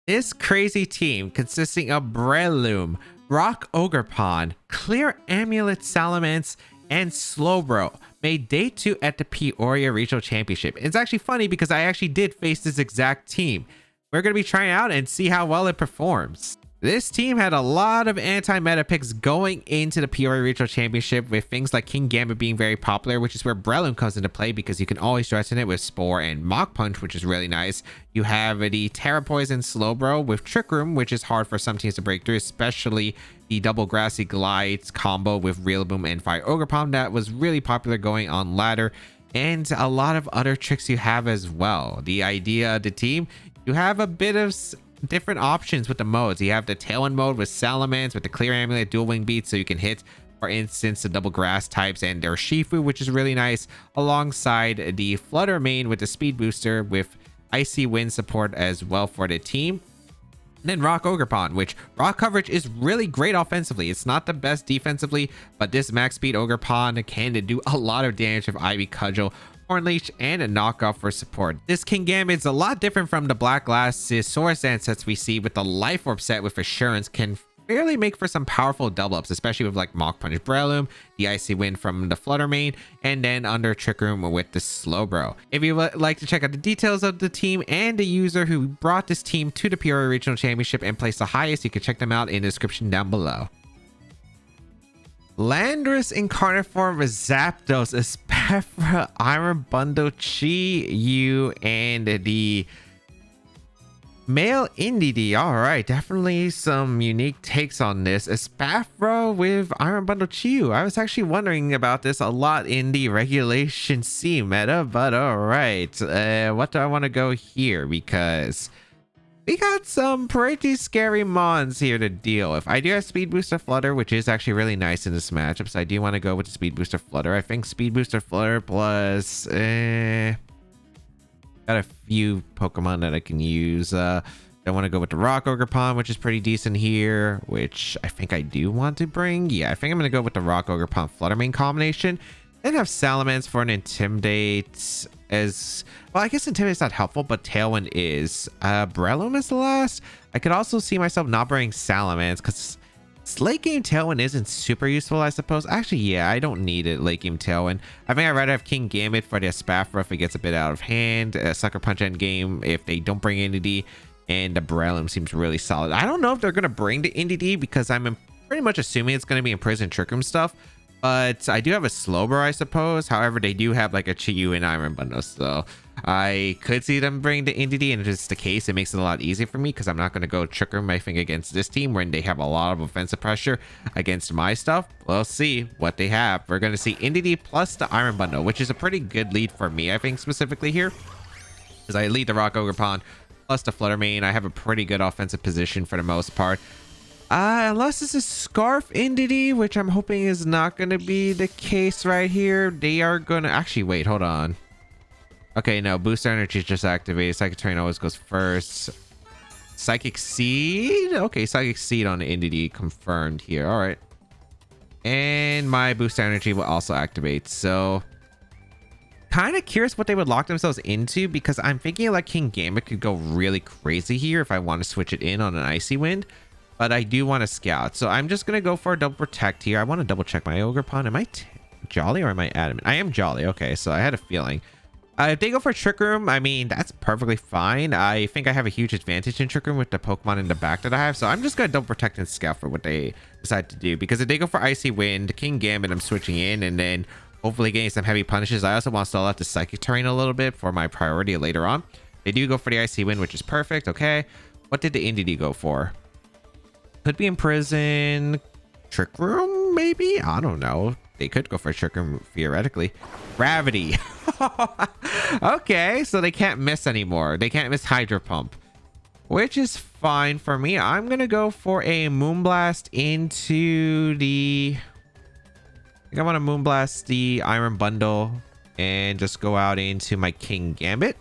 This crazy team consisting of Breloom, Rock Ogerpon, Clear Amulet Salamence, and Slowbro made day 2 at the Peoria Regional Championship. It's actually funny because I actually did face this exact team. We're going to be trying out and see how well it performs. This team had a lot of anti-meta picks going into the Peoria Regional Championship, with things like King Gambit being very popular, which is where Breloom comes into play because you can always dress in it with Spore and Mach Punch, which is really nice. You have the Terra Poison Slowbro with Trick Room, which is hard for some teams to break through, especially the double Grassy Glides combo with Breloom and Fire Ogerpon that was really popular going on ladder, and a lot of other tricks you have as well. The idea of the team, you have a bit of different options with the modes. You have the Tailwind mode with Salamence with the Clear Amulet dual wing beat, so you can hit, for instance, the double grass types and their Shifu, which is really nice, alongside the Flutter main with the speed booster with Icy Wind support as well for the team. And then Rock Ogerpon, which rock coverage is really great offensively. It's not the best defensively, but this max speed Ogerpon can do a lot of damage with Ivy Cudgel, Horn Leech, and a knockoff for support. This King Gambit is a lot different from the Black Glasses Source sets we see, with the Life Orb set with Assurance can fairly make for some powerful double ups, especially with like Mach Punch Breloom, the Icy Wind from the Flutter main, and then under Trick Room with the Slowbro. If you would like to check out the details of the team and the user who brought this team to the Peoria Regional Championship and placed the highest, you can check them out in the description down below. Landorus Incarnate Form with Zapdos, Espafra, Iron Bundle, Chi-Yu, and the Male Indeedee. Alright, definitely some unique takes on this. Espafra with Iron Bundle Chi-Yu. I was actually wondering about this a lot in the Regulation C meta, but alright. What do I want to go here? Because we got some pretty scary mons here to deal with. I do have Speed Booster Flutter, which is actually really nice in this matchup, so I do want to go with the Speed Booster Flutter. I think Speed Booster Flutter plus got a few Pokemon that I can use. I want to go with the Rock Ogerpon, which is pretty decent here, which I think I do want to bring. Yeah, I think I'm going to go with the Rock Ogerpon Flutter main combination, and have Salamence for an Intimidate. As well, I guess Intimidate's not helpful, but Tailwind is. Breloom is the last. I could also see myself not bringing Salamence because late game Tailwind isn't super useful, I suppose. Actually, yeah, I don't need it late game Tailwind. I think I'd rather have King Gambit for the Espafra if it gets a bit out of hand. Sucker Punch end game if they don't bring Indeedee, and the Breloom seems really solid. I don't know if they're going to bring the Indeedee because I'm pretty much assuming it's going to be in Prison Trick Room stuff. But I do have a Slowbro, I suppose. However, they do have like a Chi-Yu and Iron Bundle, so I could see them bring the Indeedee, and if it's the case, it makes it a lot easier for me because I'm not going to go Trick Room my thing against this team when they have a lot of offensive pressure against my stuff. We'll see what they have. We're going to see Indeedee plus the Iron Bundle, which is a pretty good lead for me, I think, specifically here, because I lead the Rock Ogerpon plus the Flutter main. I have a pretty good offensive position for the most part. Unless this is Scarf Indeedee, which I'm hoping is not going to be the case right here. They are going to... Actually, wait, hold on. Okay, no. Booster Energy is just activated. Psychic Terrain always goes first. Psychic Seed? Okay, Psychic Seed on the Indeedee confirmed here. All right. And my Booster Energy will also activate. So, kind of curious what they would lock themselves into, because I'm thinking like King Gambit could go really crazy here if I want to switch it in on an Icy Wind. But I do want to scout, so I'm just going to go for a double protect here. I want to double check my Ogerpon. Am I Jolly or am I Adamant? I am Jolly. Okay, so I had a feeling. If they go for Trick Room, I mean, that's perfectly fine. I think I have a huge advantage in Trick Room with the Pokemon in the back that I have. So I'm just going to double protect and scout for what they decide to do. Because if they go for Icy Wind, King Gambit, I'm switching in. And then hopefully getting some heavy punishes. I also want to stall out the Psychic Terrain a little bit for my priority later on. They do go for the Icy Wind, which is perfect. Okay. What did the Indeedee go for? Could be in Prison Trick Room, maybe? I don't know. They could go for a Trick Room, theoretically. Gravity. Okay, so they can't miss anymore. They can't miss Hydro Pump, which is fine for me. I'm going to go for a Moonblast into the... I think I want to Moonblast the Iron Bundle and just go out into my King Gambit.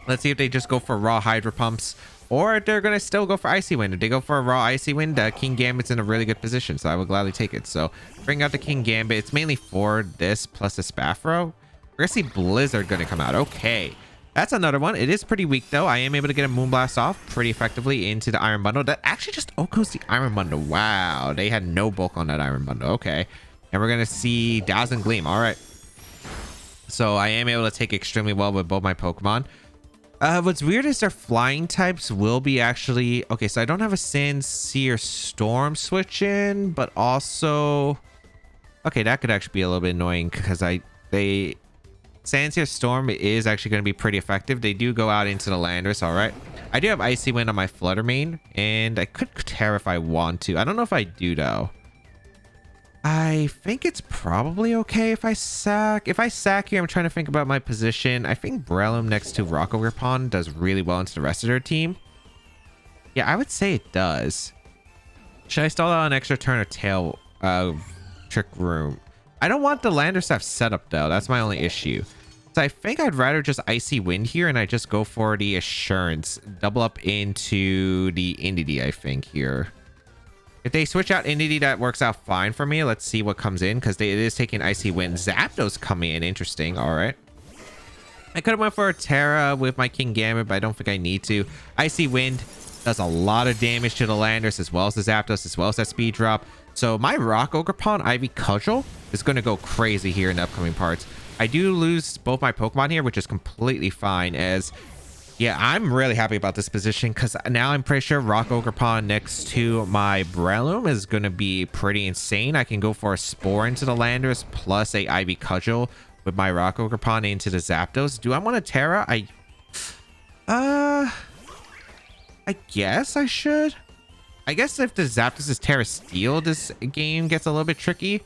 Let's see if they just go for raw Hydro Pumps, or if they're going to still go for Icy Wind. If they go for a raw Icy Wind, King Gambit's in a really good position, so I will gladly take it. So bring out the King Gambit. It's mainly for this plus a Spafro. We're going to see Blizzard going to come out. Okay. That's another one. It is pretty weak though. I am able to get a Moonblast off pretty effectively into the Iron Bundle. That actually just OHKOs the Iron Bundle. Wow. They had no bulk on that Iron Bundle. Okay. And we're going to see Dazzling Gleam. All right. So I am able to take extremely well with both my Pokemon. What's weird is their flying types will be actually... Okay, so I don't have a Sincere Storm switch in, but also... Okay, that could actually be a little bit annoying because Sincere Storm is actually going to be pretty effective. They do go out into the Landorus, all right. I do have Icy Wind on my Flutter Mane, and I could Terra if I want to. I don't know if I do, though. I think it's probably okay if I sack. If I sack here, I'm trying to think about my position. I think Breloom next to Ogerpon does really well into the rest of their team. Yeah, I would say it does. Should I stall out an extra turn or tail Trick Room? I don't want the Landorus to have setup though. That's my only issue. So I think I'd rather just Icy Wind here and I just go for the Assurance. Double up into the Indity, I think, here. If they switch out Indity, that works out fine for me. Let's see what comes in because it is taking Icy Wind. Zapdos coming in. Interesting. All right. I could have went for a Terra with my King Gambit, but I don't think I need to. Icy Wind does a lot of damage to the Landorus as well as the Zapdos, as well as that speed drop. So my Rock Ogerpon Ivy Cudgel is going to go crazy here in the upcoming parts. I do lose both my Pokemon here, which is completely fine as... Yeah, I'm really happy about this position because now I'm pretty sure Rock Ogerpon next to my Breloom is going to be pretty insane. I can go for a Spore into the Landorus plus a Ivy Cudgel with my Rock Ogerpon into the Zapdos. Do I want a Terra? I guess I should. I guess if the Zapdos is Terra Steel, this game gets a little bit tricky.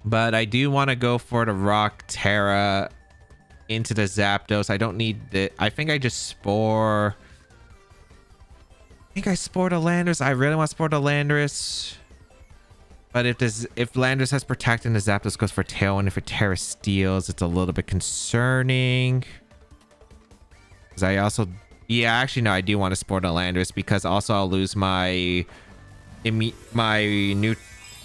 But I do want to go for the Rock Terra into the Zapdos. I don't need the... I think I just Spore... I think I Spore the Landorus. I really want to Spore the Landorus. But if Landorus has Protect and the Zapdos goes for Tailwind, if it Terra Steals, it's a little bit concerning. Because I also... Yeah, actually, no, I do want to Spore the Landorus because also I'll lose my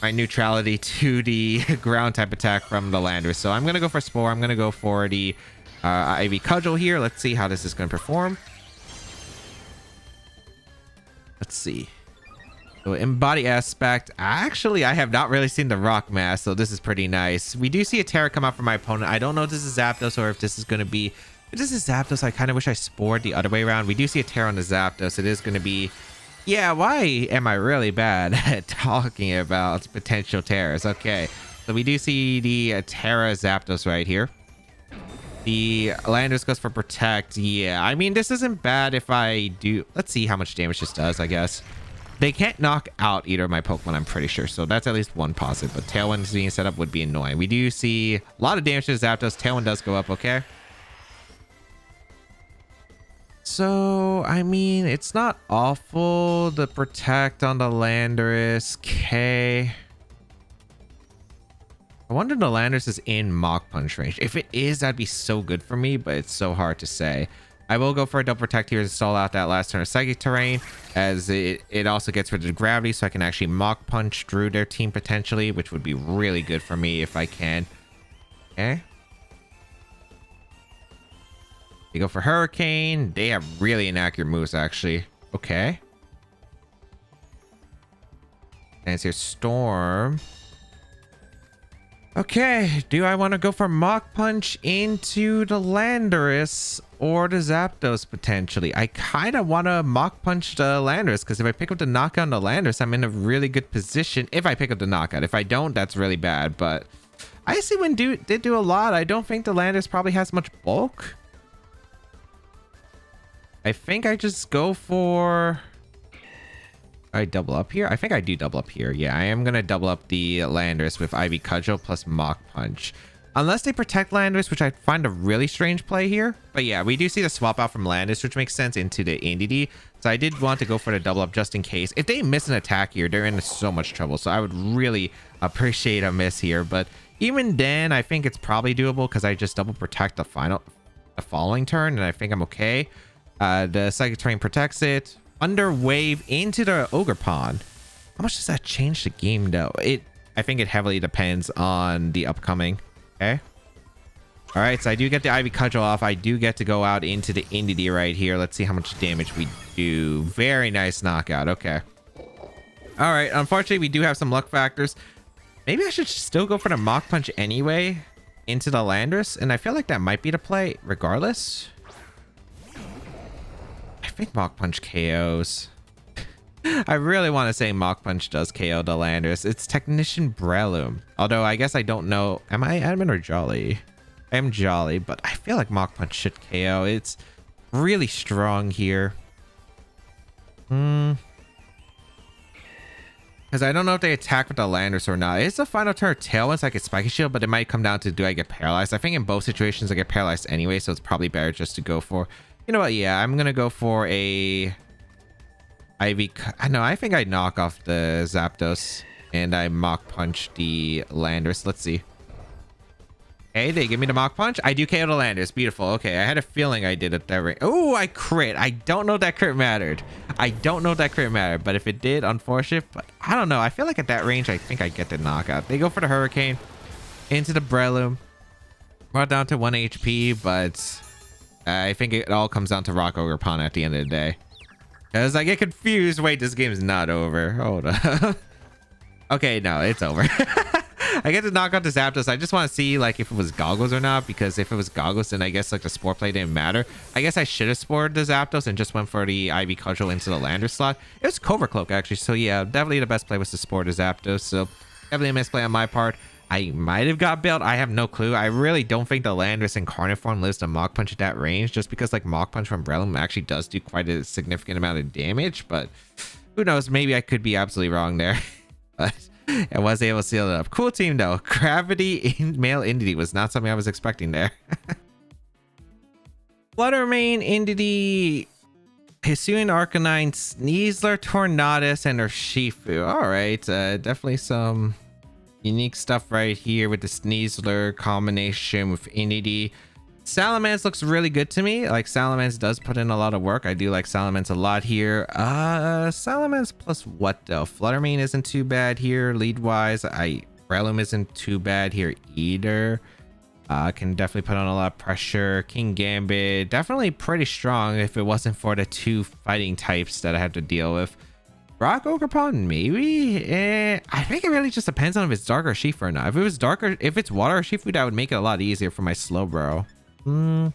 neutrality to the ground type attack from the Landorus. So I'm going to go for Spore. I'm going to go for the Ivy Cudgel here. Let's see how this is going to perform. Let's see. So Embody Aspect. Actually, I have not really seen the Rock Mass, so this is pretty nice. We do see a Terra come out from my opponent. I don't know if this is Zapdos or if this is going to be... If this is Zapdos, I kind of wish I Spored the other way around. We do see a Terra on the Zapdos. It is going to be... Yeah, why am I really bad at talking about potential Terras? Okay, so we do see the Terra Zapdos right here. The Landorus goes for Protect. Yeah, I mean, this isn't bad if I do... Let's see how much damage this does, I guess. They can't knock out either of my Pokemon, I'm pretty sure. So that's at least one positive. But Tailwind being set up would be annoying. We do see a lot of damage to the Zapdos. Tailwind does go up, okay? So, I mean, it's not awful. The Protect on the Landorus. Okay. I wonder if the Landorus is in Mach Punch range. If it is, that'd be so good for me, but it's so hard to say. I will go for a double Protect here to stall out that last turn of Psychic Terrain, as it also gets rid of the gravity, so I can actually Mach Punch through their team potentially, which would be really good for me if I can. Okay. They go for Hurricane. They have really inaccurate moves, actually. Okay. And it's your Storm. Okay. Do I want to go for Mach Punch into the Landorus or the Zapdos potentially? I kind of want to Mach Punch the Landorus because if I pick up the knockout on the Landorus, I'm in a really good position. If I pick up the knockout. If I don't, that's really bad. But Icy Wind did do a lot. I don't think the Landorus probably has much bulk. I think I just go for... I double up here? I think I do double up here. Yeah, I am going to double up the Landorus with Ivy Cudgel plus Mach Punch. Unless they Protect Landorus, which I find a really strange play here. But yeah, we do see the swap out from Landorus, which makes sense, into the Indity. So I did want to go for the double up just in case. If they miss an attack here, they're in so much trouble. So I would really appreciate a miss here. But even then, I think it's probably doable because I just double Protect the following turn. And I think I'm okay. The Psychic Terrain protects it. Under Wave into the Ogerpon. How much does that change the game though? I think it heavily depends on the upcoming. Okay. All right, so I do get the Ivy Cudgel off. I do get to go out into the Entity right here. Let's see how much damage we do. Very nice knockout. Okay. All right, unfortunately, we do have some luck factors. Maybe I should still go for the Mach Punch anyway into the Landorus, and I feel like that might be the play regardless. I think Mach Punch KOs. I really want to say Mach Punch does KO the Landorus. It's Technician Breloom. Although I guess I don't know. Am I admin or Jolly? I am Jolly, but I feel like Mach Punch should KO. It's really strong here. Because I don't know if they attack with the Landorus or not. It's the final turn of Tailwind, so I get Spiky Shield, but it might come down to, do I get paralyzed? I think in both situations I get paralyzed anyway, so it's probably better just to go for... You know what? Yeah, I'm going to go for a... Ivy... I think I knock off the Zapdos, and I Mach Punch the Landorus. Let's see. Okay, they give me the Mach Punch. I do KO the Landorus. Beautiful. Okay, I had a feeling I did it that way. Oh, I crit. I don't know if that crit mattered. I don't know if that crit mattered, but if it did, unfortunate. But I don't know. I feel like at that range, I think I get the knockout. They go for the Hurricane into the Breloom. Brought down to 1 HP, but I think it all comes down to Rock Ogerpon at the end of the day. Because I get confused. Wait, this game's not over. Hold up. Okay, no, it's over. I get to knock out the Zapdos. I just want to see like if it was Goggles or not, because if it was Goggles, then I guess like the Spore Play didn't matter. I guess I should have spored the Zapdos and just went for the Ivy Cudgel into the Lander slot. It was Covert Cloak actually, so yeah, definitely the best play was to spore the Zapdos. So definitely a misplay on my part. I might have got bailed. I have no clue. I really don't think the Landorus Incarnate Form lives to Mach Punch at that range, just because like Mach Punch from Breloom actually does do quite a significant amount of damage. But who knows? Maybe I could be absolutely wrong there. But I was able to seal it up. Cool team though. Gravity in Male Entity was not something I was expecting there. Fluttermane, Entity, Hisuian Arcanine, Sneasler, Tornadus, and Urshifu. All right, definitely some unique stuff right here with the Sneasler combination with Entity. Salamence looks really good to me. Like Salamence does put in a lot of work. I do like Salamence a lot here. Salamence plus what though? Fluttermane isn't too bad here lead wise. Breloom isn't too bad here either. Can definitely put on a lot of pressure. King Gambit definitely pretty strong if it wasn't for the two fighting types that I have to deal with. Rock Ogerpon, maybe? I think it really just depends on if it's Dark Urshifu or not. If it was darker, if it's Water Urshifu, that would make it a lot easier for my Slowbro. I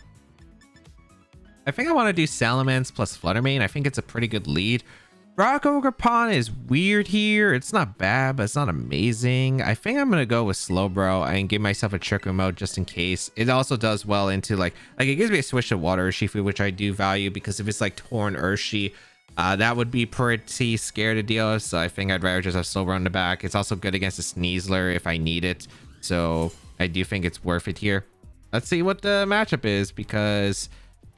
think I want to do Salamence plus Fluttermane. I think it's a pretty good lead. Rock Ogerpon is weird here. It's not bad, but it's not amazing. I think I'm going to go with Slowbro and give myself a Trick Room mode just in case. It also does well into like it gives me a switch to Water Urshifu, which I do value, because if it's like Torn Urshi, that would be pretty scary to deal with. So I think I'd rather just have Slowbro in the back. It's also good against a Sneasler if I need it. So I do think it's worth it here. Let's see what the matchup is, because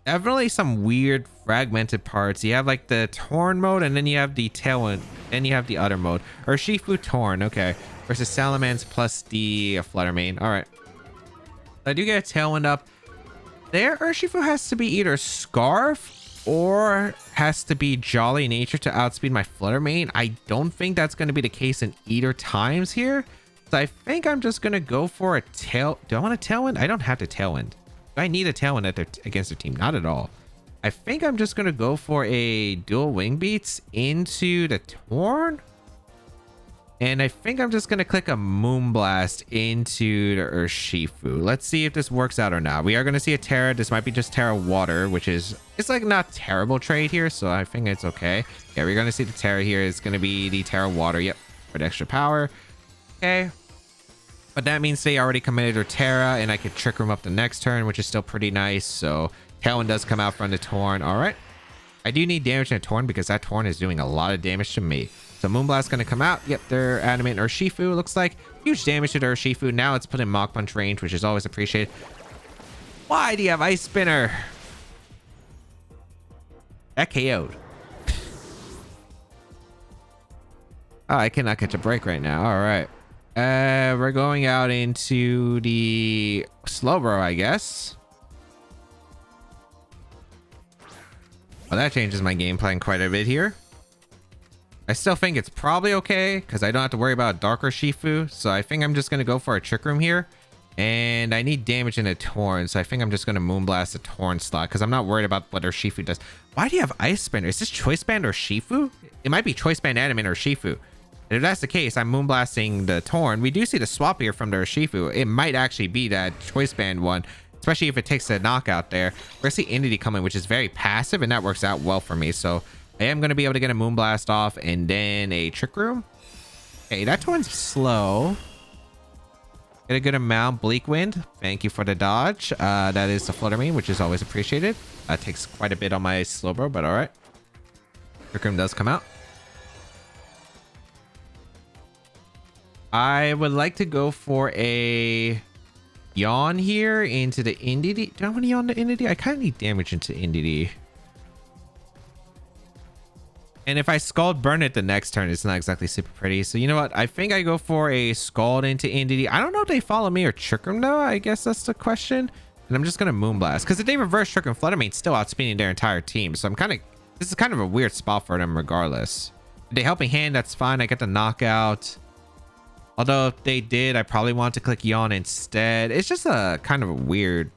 definitely some weird fragmented parts. You have like the Torn mode, and then you have the Tailwind, then you have the other mode. Urshifu Torn, okay. Versus Salamence plus the Fluttermane. All right. I do get a Tailwind up. There, Urshifu has to be either Scarf or has to be Jolly Nature to outspeed my Fluttermane. I don't think that's going to be the case in either times here. So I think I'm just going to go for a tail. Do I want a Tailwind? I don't have to Tailwind. Do I need a Tailwind against their team? Not at all. I think I'm just going to go for a dual Wing Beats into the Torn. And I think I'm just going to click a Moonblast into the Urshifu. Let's see if this works out or not. We are going to see a Terra. This might be just Terra Water, which is, it's like not terrible trade here. So I think it's okay. Yeah, we're going to see the Terra here. It's going to be the Terra Water. Yep. For the extra power. Okay. But that means they already committed their Terra, and I could Trick Room up the next turn, which is still pretty nice. So Tailwind does come out from the Torn. All right. I do need damage in a Torn because that Torn is doing a lot of damage to me. So Moonblast going to come out. Yep, they're Adamant Urshifu. Looks like huge damage to the Urshifu. Now it's put in Mach Punch range, which is always appreciated. Why do you have Ice Spinner? That KO'd. Oh, I cannot catch a break right now. All right. We're going out into the Slowbro, I guess. Well, that changes my game plan quite a bit here. I still think it's probably okay because I don't have to worry about Dark Urshifu. So I think I'm just going to go for a Trick Room here. And I need damage in a Torn, so I think I'm just going to Moonblast the Torn slot because I'm not worried about what our Shifu does. Why do you have Ice Band? Is this Choice Band or Shifu? It might be Choice Band Adamant or Shifu. If that's the case, I'm Moonblasting the Torn. We do see the swap here from their Shifu. It might actually be that Choice Band one, especially if it takes a knockout there. We're going to see Entity coming, which is very passive, and that works out well for me. So I am going to be able to get a Moonblast off and then a Trick Room. Okay, that Torn's slow. Get a good amount. Bleak Wind. Thank you for the dodge. That is the Flutter Mane, which is always appreciated. Takes quite a bit on my Slowbro, but all right. Trick Room does come out. I would like to go for a Yawn here into the Entity. Do I want to Yawn the Entity? I kind of need damage into Entity. And if I Scald Burn it the next turn, it's not exactly super pretty. So you know what? I think I go for a Scald into Entity. I don't know if they follow me or Trick Room though. I guess that's the question. And I'm just going to Moonblast. Because if they reverse Trick Room, Flutter Mane's still outspeeding their entire team. So this is kind of a weird spot for them regardless. If they Helping Hand, that's fine. I get the knockout. Although if they did, I probably want to click Yawn instead. It's just a kind of a weird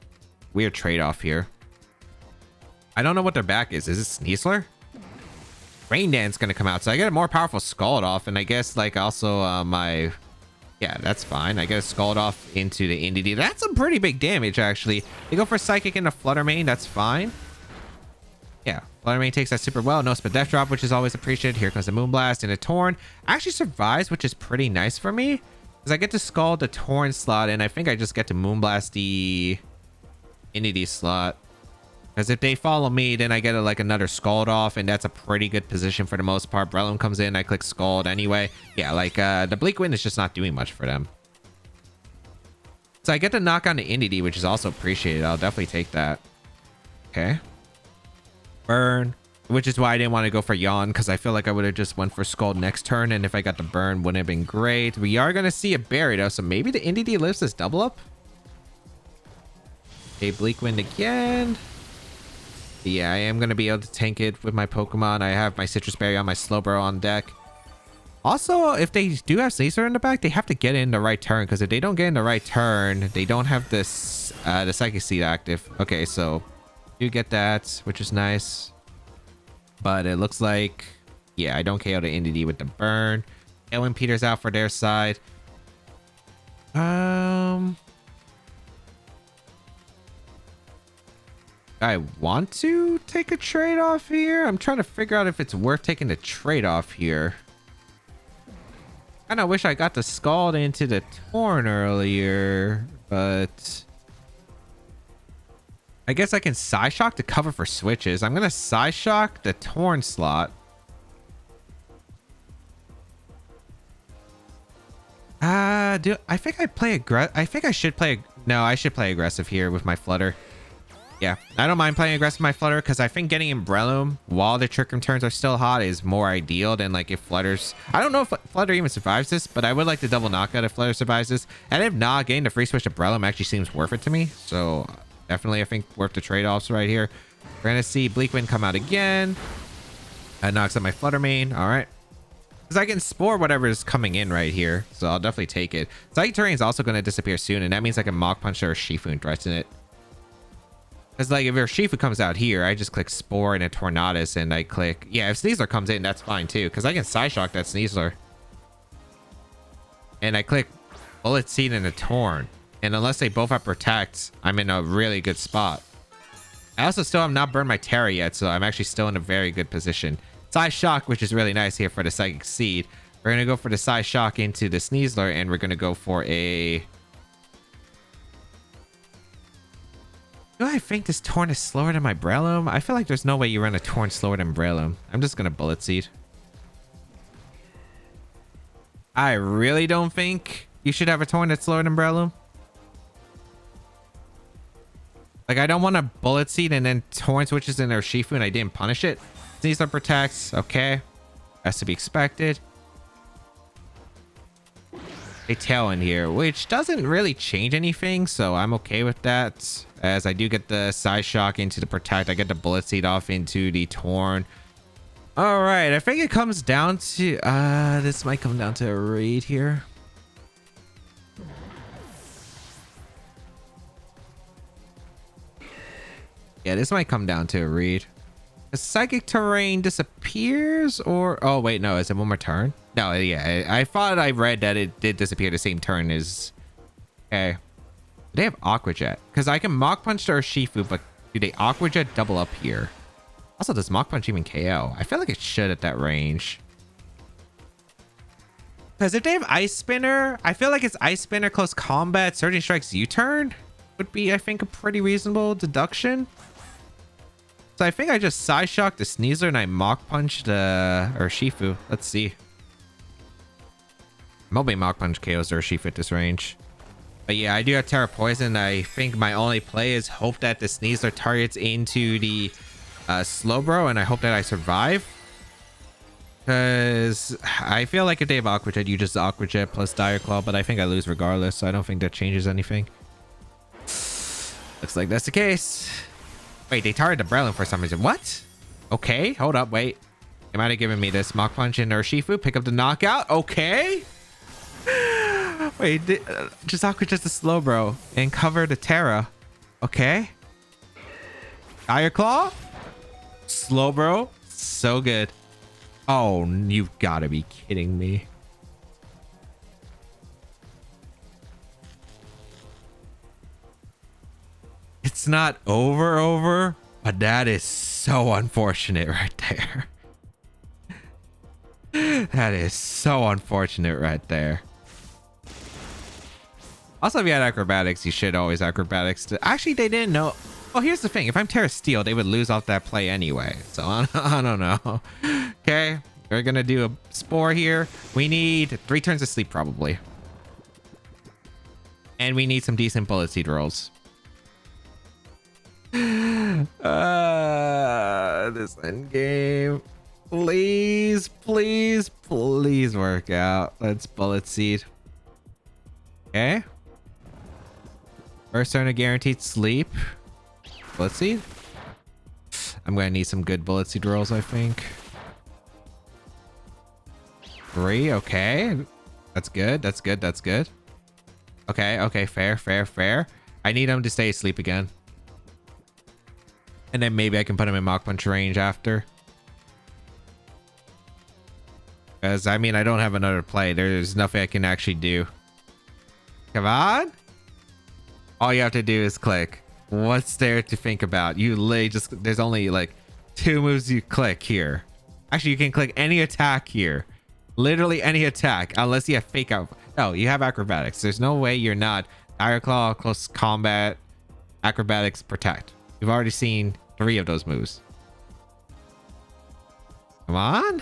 trade-off here. I don't know what their back is. Is it Sneasler? Rain Dance gonna come out, so I get a more powerful Scald off, and I guess like also yeah, that's fine. I get a Scald off into the Entity. That's some pretty big damage actually. They go for Psychic into Flutter Mane, that's fine. Yeah, Flutter Mane takes that super well. No Spit Death Drop, which is always appreciated. Here comes the Moonblast and a Torn. Actually survives, which is pretty nice for me because I get to Scald the Torn slot, and I think I just get to Moonblast the Entity slot. Because if they follow me, then I get like another Scald off, and that's a pretty good position for the most part. Breloom comes in, I click Scald anyway. Yeah, like the Bleak Wind is just not doing much for them. So I get to knock on the Entity, which is also appreciated. I'll definitely take that. Okay. Burn, which is why I didn't want to go for Yawn, because I feel like I would have just went for Scald next turn, and if I got the burn, wouldn't have been great. We are going to see a Berry though, so maybe the Entity lives this double up. Okay, Bleak Wind again. Yeah, I am going to be able to tank it with my Pokemon. I have my Citrus Berry on my Slowbro on deck. Also, if they do have Sneasler in the back, they have to get in the right turn, because if they don't get in the right turn, they don't have this the Psychic Seed active. Okay, so you get that, which is nice. But it looks like, yeah, I don't KO the Entity with the burn. Ellen Peters out for their side. I want to take a trade-off here. I'm trying to figure out if it's worth taking the trade-off here. I kind of wish I got the Scald into the Torn earlier, but I guess I can Psyshock to cover for switches. I'm gonna Psyshock the Torn slot. I think I play aggressive. I think I should play. No, I should play aggressive here with my Flutter. Yeah, I don't mind playing aggressive with my Flutter because I think getting in Breloom while the Trick Room turns are still hot is more ideal than like if Flutter's... I don't know if Flutter even survives this, but I would like to double knockout if Flutter survives this. And if not, getting the free switch to Breloom actually seems worth it to me. So definitely I think worth the trade-offs right here. We're going to see Bleak Wind come out again. That knocks out my Flutter Mane. All right. Because I can Spore whatever is coming in right here. So I'll definitely take it. Psychic Terrain is also going to disappear soon. And that means I can Mach Punch or Shifu and threaten it. Because like if your Shifu comes out here, I just click Spore and a Tornadus and I click... Yeah, if Sneasler comes in, that's fine too. Because I can Psyshock that Sneasler. And I click Bullet Seed and a Torn. And unless they both have Protect, I'm in a really good spot. I also still have not burned my Terra yet, so I'm actually still in a very good position. Psyshock, which is really nice here for the Psychic Seed. We're going to go for the Psyshock into the Sneasler, and we're going to go for a... Do I think this Torn is slower than my Breloom? I feel like there's no way you run a Torn slower than Breloom. I'm just going to Bullet Seed. I really don't think you should have a Torn that's slower than Breloom. Like, I don't want to Bullet Seed and then Torn switches in their Shifu and I didn't punish it. Sneasler protects. Okay. Has to be expected. A tail in here, which doesn't really change anything, so I'm okay with that. As I do get the Psyshock into the Protect. I get the Bullet Seed off into the Torn. All right, I think it comes down to... this might come down to a raid here. Yeah, this might come down to a read. A psychic terrain disappears or... Oh, wait, no. Is it one more turn? No, yeah. I thought I read that it did disappear the same turn as... Okay. They have Aqua Jet. Because I can Mach Punch to Urshifu, but do they Aqua Jet double up here? Also, does Mach Punch even KO? I feel like it should at that range. Because if they have Ice Spinner, I feel like it's Ice Spinner, Close Combat, Surging Strikes, U-Turn would be, I think, a pretty reasonable deduction. So I think I just Side Shock the Sneasler and I Mach Punch the Urshifu. Let's see. I'm hoping Mach Punch KOs Urshifu at this range. But yeah, I do have Terra Poison. I think my only play is hope that the Sneasler targets into the Slowbro, and I hope that I survive. Because I feel like if they have Aqua Jet, you just Aqua Jet plus Dire Claw, but I think I lose regardless, so I don't think that changes anything. Looks like that's the case. Wait, they targeted the Breloom for some reason. What? Okay, hold up, wait. They might have given me this Mach Punch in Urshifu. Pick up the knockout. Okay. Wait, just Aqua Jet the Slowbro and cover the Terra. Okay. Dire Claw. Slowbro. So good. Oh, you've got to be kidding me. It's not over, but that is so unfortunate right there. That is so unfortunate right there. Also, if you had acrobatics, you should always acrobatics to... Actually, they didn't know. Oh, here's the thing. If I'm Terra Steel, they would lose off that play anyway. So I don't know. Okay, we're gonna do a Spore here. We need 3 turns of sleep probably. And we need some decent Bullet Seed rolls. This end game, please work out. Let's Bullet Seed. Okay, first turn of guaranteed sleep. Bullet Seed. I'm gonna need some good Bullet Seed rolls, I think. 3. Okay, that's good. Okay, fair. I need him to stay asleep again. And then maybe I can put him in Mach Punch range after. Because, I mean, I don't have another play. There's nothing I can actually do. Come on. All you have to do is click. What's there to think about? You literally just... There's only, like, 2 moves you click here. Actually, you can click any attack here. Literally any attack. Unless you have Fake Out. No, you have Acrobatics. There's no way you're not. Dire Claw, Close Combat, Acrobatics, Protect. You've already seen 3 of those moves. Come on.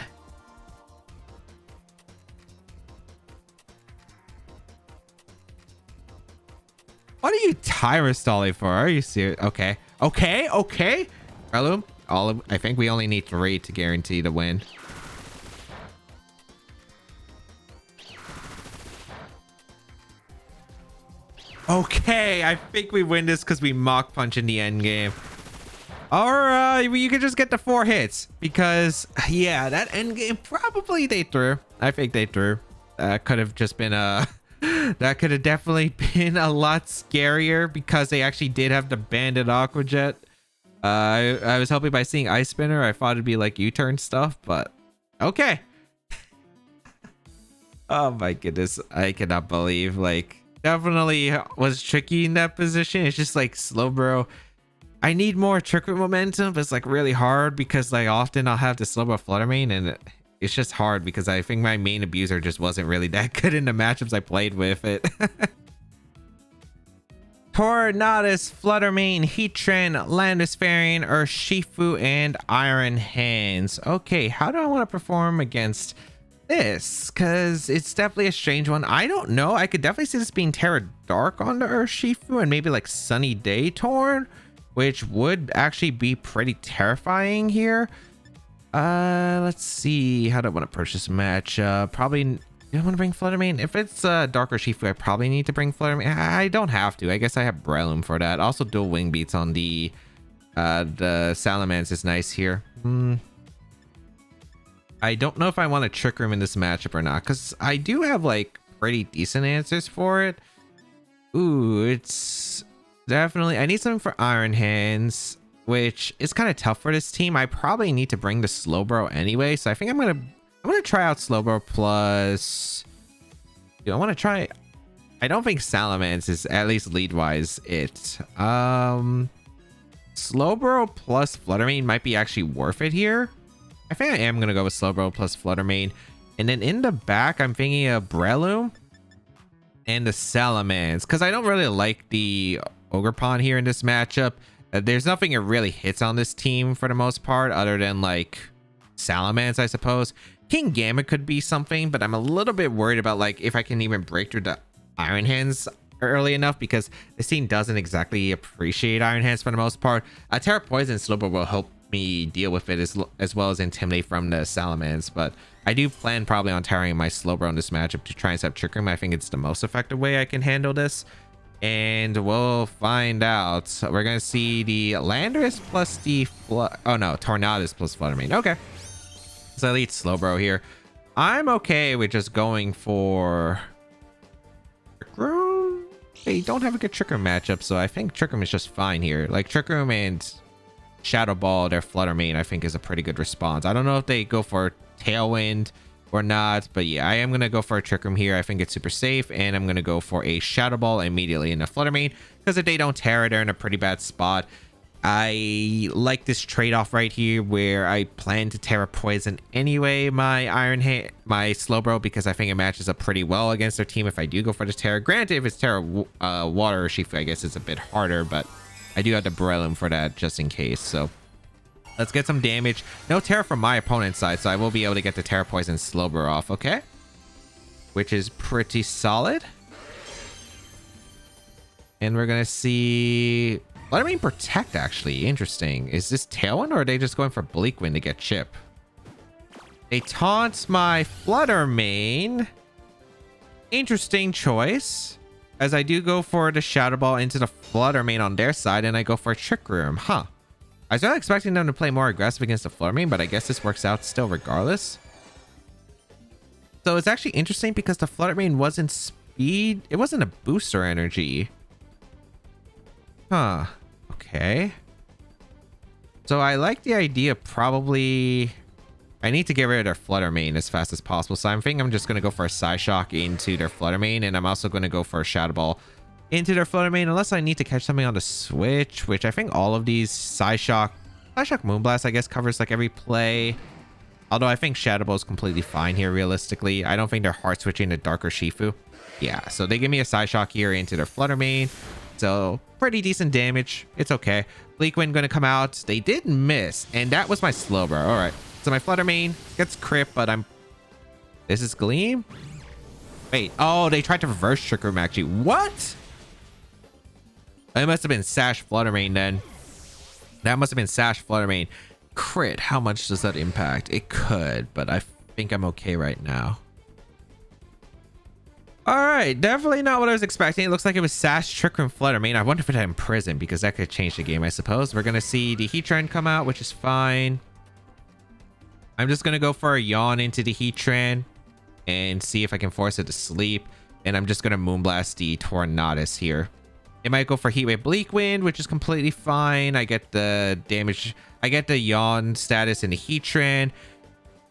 What are you timer stalling for? Are you serious? Okay. Breloom, I think we only need 3 to guarantee the win. Okay, I think we win this because we Mach Punch in the end game. Or you can just get the 4 hits because, yeah, that end game probably they threw. I think they threw. That could have just been a... That could have definitely been a lot scarier because they actually did have the Bandit Aqua Jet. I was hoping by seeing Ice Spinner, I thought it'd be like U-turn stuff, but okay. Oh my goodness, I cannot believe, like, definitely was tricky in that position. It's just like Slowbro. I need more trick root momentum, but it's like really hard because like often I'll have the Slowbro Flutter Mane and it's just hard because I think my main abuser just wasn't really that good in the matchups I played with it. Tornadus, Flutter Mane, Heatran, Landispherian, Urshifu, and Iron Hands. Okay, how do I want to perform against this? Because it's definitely a strange one. I don't know. I could definitely see this being Terra Dark on the Urshifu and maybe like Sunny Day Torn, which would actually be pretty terrifying here. Let's see. How do I want to approach this match? Probably... Do I want to bring Flutter Mane? If it's Dark Urshifu, I probably need to bring Flutter Mane. I don't have to. I guess I have Breloom for that. Also, dual Wing Beats on the Salamence is nice here. I don't know if I want to Trick Room in this matchup or not, because I do have like pretty decent answers for it. Ooh, it's definitely... I need something for Iron Hands. which is kind of tough for this team. I probably need to bring the Slowbro anyway, so I think I'm gonna try out Slowbro plus. I want to try. I don't think Salamence is, at least lead wise, it. Slowbro plus Fluttermane might be actually worth it here. I think I am gonna go with Slowbro plus Fluttermane, and then in the back I'm thinking of Breloom and the Salamence, because I don't really like the Ogerpon here in this matchup. There's nothing it really hits on this team for the most part, other than like Salamence, I suppose. King Gamma could be something, but I'm a little bit worried about like if I can even break through the Iron Hands early enough, because this team doesn't exactly appreciate Iron Hands for the most part. Terra Poison Slowbro will help me deal with it as well as Intimidate from the Salamence, but I do plan probably on tiring my Slowbro in this matchup to try and set Trick Room. I think it's the most effective way I can handle this, and we'll find out. We're gonna see the Landorus plus the Tornadus plus Fluttermane. Okay, so Elite Slowbro here. I'm okay with just going for Trick Room. They don't have a good Trick Room matchup, so I think Trick Room is just fine here. Like Trick Room and Shadow Ball, their Fluttermane, I think is a pretty good response. I don't know if they go for Tailwind or not, but yeah, I am gonna go for a Trick Room here. I think it's super safe, and I'm gonna go for a Shadow Ball immediately in a Fluttermane, because if they don't Terra, they're in a pretty bad spot. I like this trade-off right here where I plan to Terra Poison anyway my Slowbro, because I think it matches up pretty well against their team if I do go for the Terra. Granted, if it's Terra Water or Shifu, I guess it's a bit harder, but I do have the Breloom for that just in case. So let's get some damage. No Terra from my opponent's side, so I will be able to get the Terra Poison Slowbro off, okay? Which is pretty solid. And we're gonna see Fluttermane Protect, actually. Interesting. Is this Tailwind, or are they just going for Bleak Wind to get Chip? They taunt my Fluttermane. Interesting choice, as I do go for the Shadow Ball into the Fluttermane on their side, and I go for a Trick Room. Huh. I was not expecting them to play more aggressive against the Fluttermane, but I guess this works out still regardless. So it's actually interesting because the Fluttermane wasn't speed. It wasn't a booster energy. Huh. Okay. So I like the idea. Probably I need to get rid of their Fluttermane as fast as possible. So I think I'm just going to go for a Psyshock into their Fluttermane, and I'm also going to go for a Shadow Ball into their Fluttermane, unless I need to catch something on the switch, which I think all of these Psyshock Moonblast, I guess, covers like every play. Although I think Shadow Ball is completely fine here, realistically. I don't think they're hard switching to Darker Shifu. Yeah, so they give me a Psyshock here into their Fluttermane. So pretty decent damage. It's okay. Bleak Wind gonna come out. They did miss, and that was my Slowbro. All right, so my Fluttermane gets crit, but this is Gleam. Wait, oh, they tried to reverse Trick Room actually. What? It must have been Sash Fluttermane then. That must have been Sash Fluttermane. Crit, how much does that impact? It could, but I think I'm okay right now. All right, definitely not what I was expecting. It looks like it was Sash, Trick Room, Fluttermane. I wonder if it had Imprison, because that could change the game, I suppose. We're going to see the Heatran come out, which is fine. I'm just going to go for a Yawn into the Heatran and see if I can force it to sleep. And I'm just going to Moonblast the Tornadus here. It might go for Heat Wave Bleak Wind, which is completely fine. I get the damage. I get the Yawn status in the Heatran.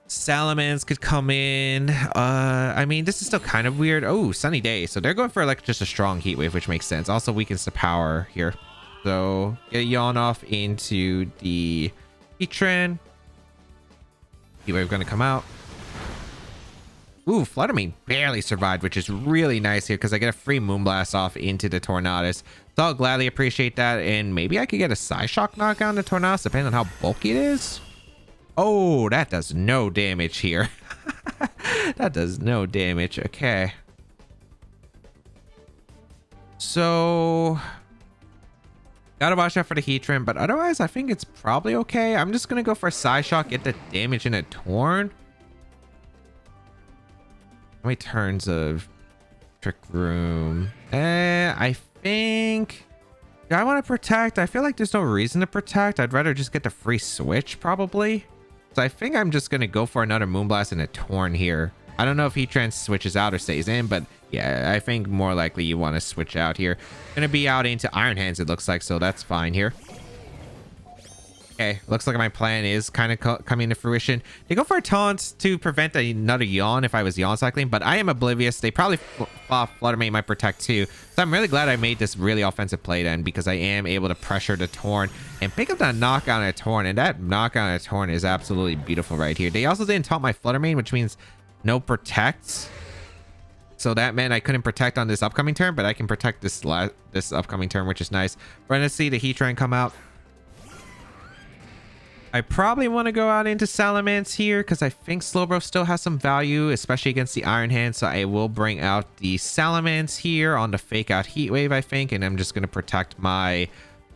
Salamence could come in. I mean, this is still kind of weird. Oh, Sunny Day. So they're going for like just a strong Heat Wave, which makes sense. Also weakens the power here. So get a Yawn off into the Heatran. Heat Wave going to come out. Ooh, Fluttermane barely survived, which is really nice here because I get a free Moonblast off into the Tornadus. So I'll gladly appreciate that. And maybe I could get a Psyshock knockout on the Tornadus, depending on how bulky it is. Oh, that does no damage here. That does no damage. Okay. So gotta watch out for the Heatran, but otherwise I think it's probably okay. I'm just gonna go for a Psyshock, get the damage in a Torn. How many turns of Trick Room? I think, do I want to protect? I feel like there's no reason to protect. I'd rather just get the free switch probably. So I think I'm just going to go for another Moonblast and a Torn here. I don't know if Heatran switches out or stays in, but yeah, I think more likely you want to switch out here. Going to be out into Iron Hands, it looks like, so that's fine here. Okay, looks like my plan is kind of coming to fruition. They go for a taunt to prevent another yawn if I was yawn cycling, but I am oblivious. They probably thought Flutter Mane might protect too. So I'm really glad I made this really offensive play then, because I am able to pressure the Torn and pick up that knockout on a Torn. And that knockout on a Torn is absolutely beautiful right here. They also didn't taunt my Flutter Mane, which means no protects. So that meant I couldn't protect on this upcoming turn, but I can protect this upcoming turn, which is nice. We're going to see the Heatran come out. I probably want to go out into Salamence here because I think Slowbro still has some value, especially against the Iron Hand. So I will bring out the Salamence here on the fake out Heat Wave, I think. And I'm just going to protect my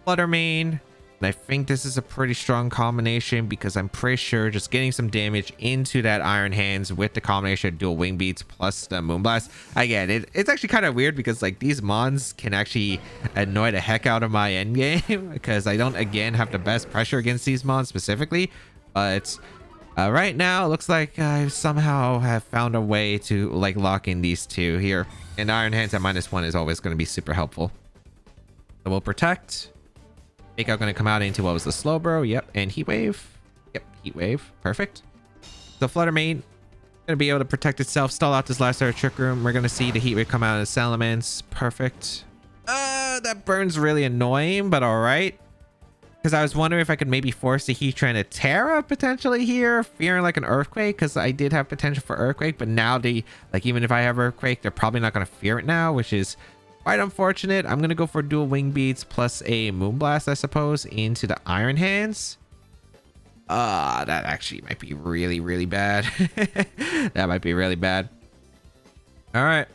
Flutter Mane. And I think this is a pretty strong combination because I'm pretty sure just getting some damage into that Iron Hands with the combination of dual Wing Beats plus the Moonblast. Again, it's actually kind of weird because like these mons can actually annoy the heck out of my endgame because I don't again have the best pressure against these mons specifically. But right now it looks like I somehow have found a way to like lock in these two here. And Iron Hands at -1 is always going to be super helpful. So we'll protect. Fake out going to come out into what was the Slowbro. Yep. And Heat Wave. Yep. Heat Wave. Perfect. So Flutter Mane going to be able to protect itself. Stall out this last Trick Room. We're going to see the Heat Wave come out of Salamence. Perfect. That burn's really annoying, but all right. Because I was wondering if I could maybe force the Heatran to Terra potentially here, fearing like an Earthquake, because I did have potential for Earthquake, but now they, like, even if I have Earthquake, they're probably not going to fear it now, which is quite unfortunate. I'm going to go for dual Wing Beats plus a Moonblast, I suppose, into the Iron Hands. That actually might be really, really bad. That might be really bad. All right.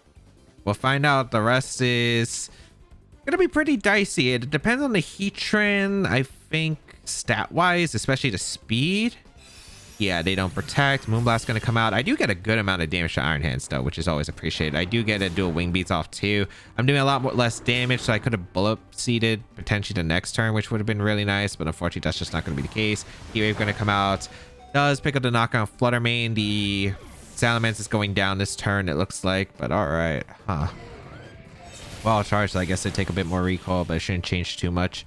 We'll find out. The rest is gonna be pretty dicey. It depends on the Heatran, I think, stat-wise, especially the speed. Yeah, they don't protect. Moonblast's gonna come out. I do get a good amount of damage to Iron Hands though, which is always appreciated. I do get a dual Wing Beats off too. I'm doing a lot more less damage, so I could have bullet seeded potentially the next turn, which would have been really nice, but unfortunately that's just not gonna be the case. Heat Wave gonna come out. Does pick up the knockout Flutter Mane. The Salamence is going down this turn, it looks like, but all right. Huh. Well, I'll charge, so I guess they take a bit more recoil, but it shouldn't change too much.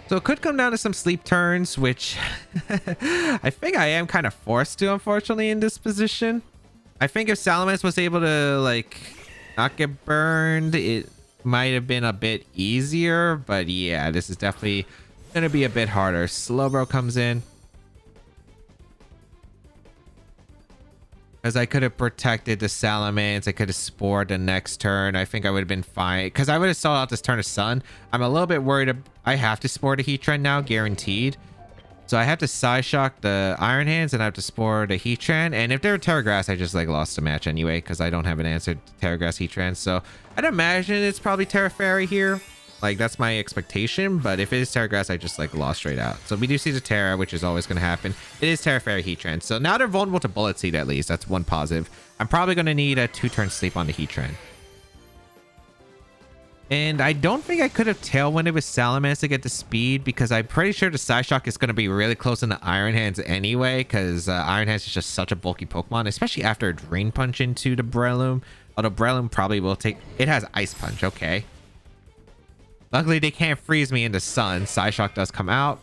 So it could come down to some sleep turns, which I think I am kind of forced to, unfortunately, in this position. I think if Salamence was able to, like, not get burned, it might have been a bit easier. But yeah, this is definitely going to be a bit harder. Slowbro comes in. Because I could have protected the Salamence. I could have spored the next turn. I think I would have been fine. Because I would have stalled out this turn of Sun. I'm a little bit worried. I have to spore the Heatran now, guaranteed. So I have to Side Shock the Iron Hands and I have to spore the Heatran. And if they're Terra Grass, I just like lost the match anyway. Because I don't have an answer to Terra Grass Heatran. So I'd imagine it's probably Terra Fairy here. Like, that's my expectation, but if it is Terra Grass, I just like lost straight out. So we do see the Terra, which is always going to happen. It is Terra Fairy Heatran. So now they're vulnerable to Bullet Seed at least. That's one positive. I'm probably going to need a 2-turn sleep on the Heatran. And I don't think I could have Tailwinded with Salamence to get the speed because I'm pretty sure the Side Shock is going to be really close in the Iron Hands anyway, because Iron Hands is just such a bulky Pokemon, especially after a Drain Punch into the Breloom. Although Breloom probably will take... It has Ice Punch, okay. Luckily, they can't freeze me in the sun. Psyshock does come out.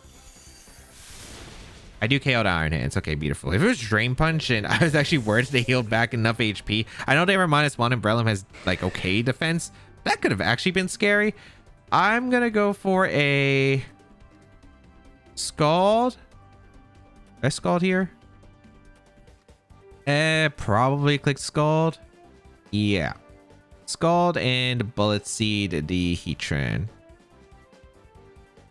I do KO the Iron Hands. Okay, beautiful. If it was Drain Punch and I was actually worried they healed back enough HP. I know they were -1 and Breloom has like okay defense. That could have actually been scary. I'm going to go for a Scald. Did I Scald here? Probably click Scald. Yeah. Scald and Bullet Seed the Heatran.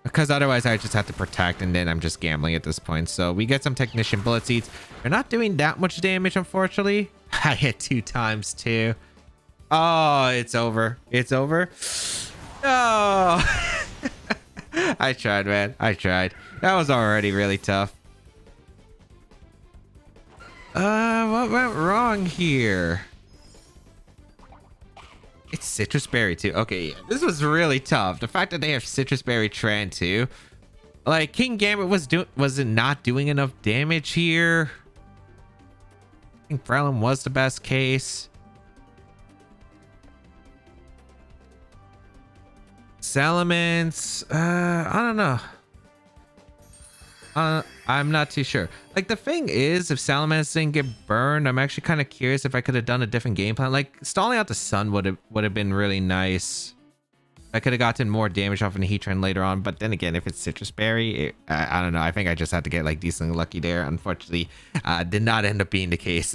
Because otherwise I just have to protect and then I'm just gambling at this point. So we get some Technician Bullet Seeds. They're not doing that much damage, unfortunately. I hit 2 times too. Oh, it's over. It's over. Oh. I tried, man. I tried. That was already really tough. What went wrong here? It's Citrus Berry too. Okay, yeah. This was really tough. The fact that they have Citrus Berry Tran too. Like, King Gambit was it not doing enough damage here? I think Breloom was the best case. Salamence, I don't know. I'm not too sure. Like, the thing is, if Salamence didn't get burned, I'm actually kind of curious if I could have done a different game plan. Like, stalling out the sun would have been really nice. I could have gotten more damage off in the Heatran later on, but then again, if it's Citrus Berry, I don't know. I think I just had to get like decently lucky there. Unfortunately, did not end up being the case.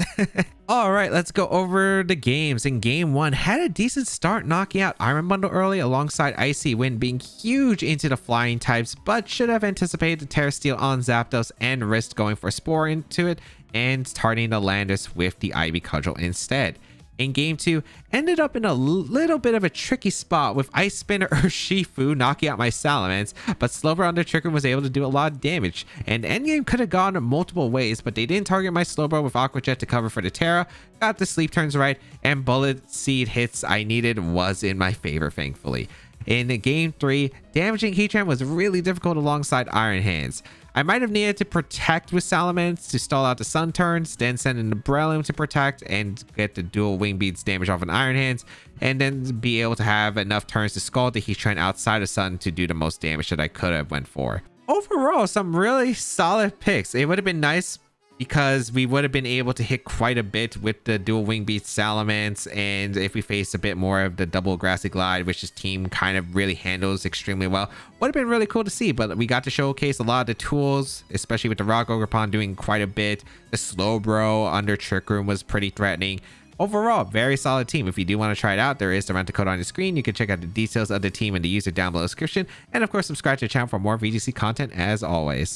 All right, let's go over the games. In game 1, had a decent start, knocking out Iron Bundle early alongside Icy Wind being huge into the flying types, but should have anticipated the Terra Steel on Zapdos and risked going for Spore into it and targeting the Landis with the Ivy Cudgel instead. In game 2, ended up in a little bit of a tricky spot with Ice Spin or Shifu knocking out my Salamence, but Slowbro under Trick Room was able to do a lot of damage. And endgame could have gone multiple ways, but they didn't target my Slowbro with Aqua Jet to cover for the Terra, got the sleep turns right, and Bullet Seed hits I needed was in my favor, thankfully. In game 3, damaging Heatran was really difficult alongside Iron Hands. I might have needed to protect with Salamence to stall out the Sun turns, then send in the Breloom to protect and get the dual Wing Beats damage off an Iron Hands, and then be able to have enough turns to scald the Heatran outside of Sun to do the most damage that I could have went for. Overall, some really solid picks. It would have been nice because we would have been able to hit quite a bit with the dual Wing Beats Salamence, and if we faced a bit more of the double Grassy Glide, which this team kind of really handles extremely well, would have been really cool to see. But we got to showcase a lot of the tools, especially with the Rock Ogerpon doing quite a bit. The Slowbro under Trick Room was pretty threatening. Overall, very solid team. If you do want to try it out, there is the rental code on your screen. You can check out the details of the team and the user down below the description, and of course subscribe to the channel for more VGC content as always.